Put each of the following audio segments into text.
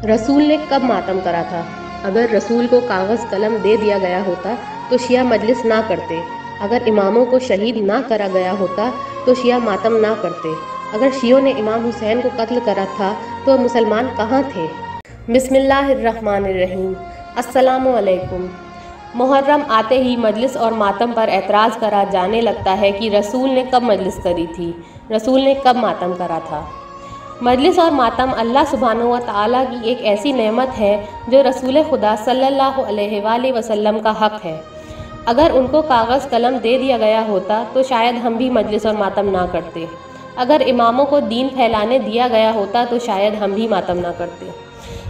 रसूल ने कब मातम करा था? अगर रसूल को कागज़ कलम दे दिया गया होता तो शिया मजलिस ना करते। अगर इमामों को शहीद ना करा गया होता तो शिया मातम ना करते। अगर शियों ने इमाम हुसैन को कत्ल करा था तो मुसलमान कहाँ थे? बिस्मिल्लाहिर्रहमानिर्रहीम। अस्सलामु अलैकुम। मुहर्रम आते ही मजलिस और मातम पर एतराज़ करा जाने लगता है कि रसूल ने कब मजलिस करी थी, रसूल ने कब मातम करा था। मजलिस और मातम अल्लाह सुब्हानहू व तआला की एक ऐसी नेमत है जो रसूल खुदा सल्लल्लाहु अलैहि वसल्लम का हक़ है। अगर उनको कागज़ कलम दे दिया गया होता तो शायद हम भी मजलिस और मातम ना करते। अगर इमामों को दीन फैलाने दिया गया होता तो शायद हम भी मातम ना करते।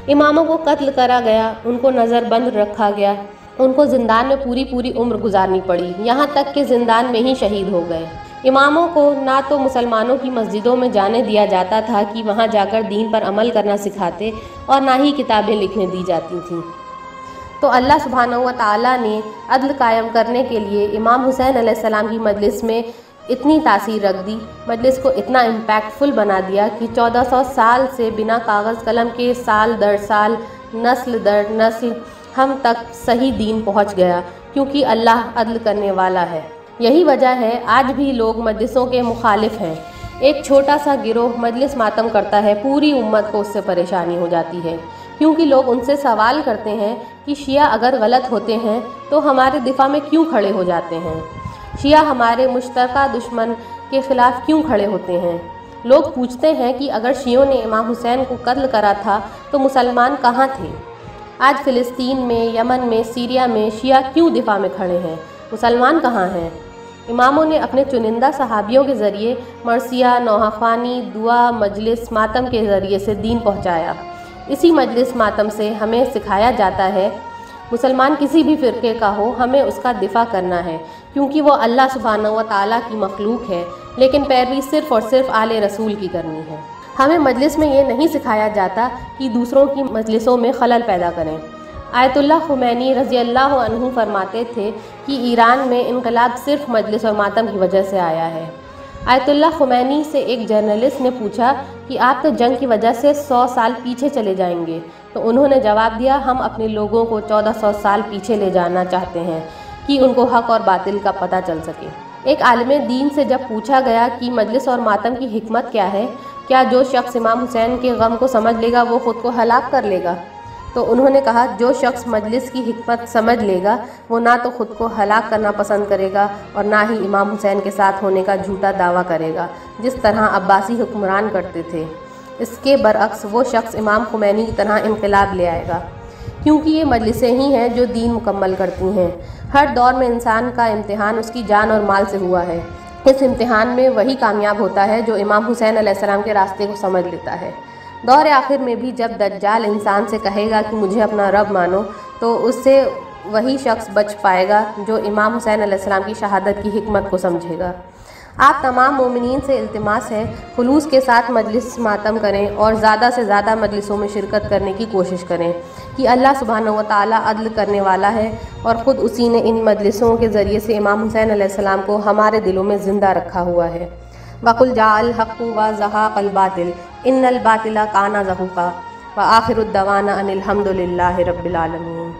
इमामों को कत्ल करा गया, उनको नज़रबंद रखा गया, उनको ज़िंदान में पूरी उम्र गुजारनी पड़ी, यहाँ तक कि ज़िंदान में ही शहीद हो गए। इमामों को ना तो मुसलमानों की मस्जिदों में जाने दिया जाता था कि वहाँ जाकर दीन पर अमल करना सिखाते, और ना ही किताबें लिखने दी जाती थीं। तो अल्लाह सुब्हानहू व तआला ने अदल कायम करने के लिए इमाम हुसैन अलैहिस्सलाम की मजलिस में इतनी तासीर रख दी, मजलिस को इतना इम्पैक्टफुल बना दिया कि 1400 साल से बिना कागज़ कलम के साल दर साल, नस्ल दर नस्ल हम तक सही दीन पहुँच गया, क्योंकि अल्लाह अदल करने वाला है। यही वजह है आज भी लोग मजलिसों के मुखालिफ हैं। एक छोटा सा गिरोह मजलिस मातम करता है, पूरी उम्मत को उससे परेशानी हो जाती है, क्योंकि लोग उनसे सवाल करते हैं कि शिया अगर गलत होते हैं तो हमारे दिफा में क्यों खड़े हो जाते हैं, शिया हमारे मुश्तरका दुश्मन के ख़िलाफ़ क्यों खड़े होते हैं। लोग पूछते हैं कि अगर शियों ने इमाम हुसैन को कत्ल करा था तो मुसलमान कहाँ थे? आज फ़िलिस्तीन में, यमन में, सीरिया में शिया क्यों दिफा में खड़े हैं? मुसलमान कहाँ हैं? इमामों ने अपने चुनिंदा सहाबियों के ज़रिए मरसिया, नौहाख़वानी, दुआ, मजलिस, मातम के ज़रिए से दीन पहुँचाया। इसी मजलिस मातम से हमें सिखाया जाता है मुसलमान किसी भी फ़िरके का हो, हमें उसका दिफ़ा करना है, क्योंकि वो अल्लाह सुब्हानहू व तआला की मखलूक है, लेकिन पैरवी सिर्फ़ और सिर्फ आले रसूल की करनी है। हमें मजलिस में ये नहीं सिखाया जाता कि दूसरों की मजलिसों में खलल पैदा करें। आयतुल्लाह खुमैनी रज़ियल्लाहु अन्हु फरमाते थे कि ईरान में इनकलाब सिर्फ मजलिस और मातम की वजह से आया है। आयतुल्लाह खुमैनी से एक जर्नलिस्ट ने पूछा कि आप तो जंग की वजह से 100 साल पीछे चले जाएंगे, तो उन्होंने जवाब दिया, हम अपने लोगों को 1400 साल पीछे ले जाना चाहते हैं कि उनको हक़ और बातिल का पता चल सके। एक आलिम दीन से जब पूछा गया कि मजलिस और मातम की हिकमत क्या है, क्या जो शख्स इमाम हुसैन के गम को समझ लेगा वो ख़ुद को हलाक कर लेगा? तो उन्होंने कहा, जो शख्स मजलिस की हिकमत समझ लेगा वो ना तो ख़ुद को हलाक करना पसंद करेगा और ना ही इमाम हुसैन के साथ होने का झूठा दावा करेगा, जिस तरह अब्बासी हुक्मरान करते थे। इसके बरअक्स वो शख्स इमाम खुमैनी की तरह इनकलाब ले आएगा, क्योंकि ये मजलिसें ही हैं जो दीन मुकम्मल करती हैं। हर दौर में इंसान का इम्तिहान उसकी जान और माल से हुआ है। इस इम्तिहान में वही कामयाब होता है जो इमाम हुसैन अलैहिस्सलाम के रास्ते को समझ लेता है। दौर आखिर में भी जब दज्जाल इंसान से कहेगा कि मुझे अपना रब मानो, तो उससे वही शख्स बच पाएगा जो इमाम हुसैन अलैहिस्सलाम की शहादत की हिकमत को समझेगा। आप तमाम मोमिनीन से इल्तिमास है, खुलूस के साथ मजलिस मातम करें और ज़्यादा से ज़्यादा मजलिसों में शिरकत करने की कोशिश करें कि अल्लाह सुब्हानहू व तआला अदल करने वाला है, और ख़ुद उसी ने इन मजलिसों के ज़रिए से इमाम हुसैन अलैहिस्सलाम को हमारे दिलों में ज़िंदा रखा हुआ है। वक़ुल जाअल हक़्क़ु व ज़हक़ल बातिल इन्नल बातिला काना ज़हूक़ा व आखिरुद्दवाना अनिल हम्दुलिल्लाहि रब्बिल आलमीन।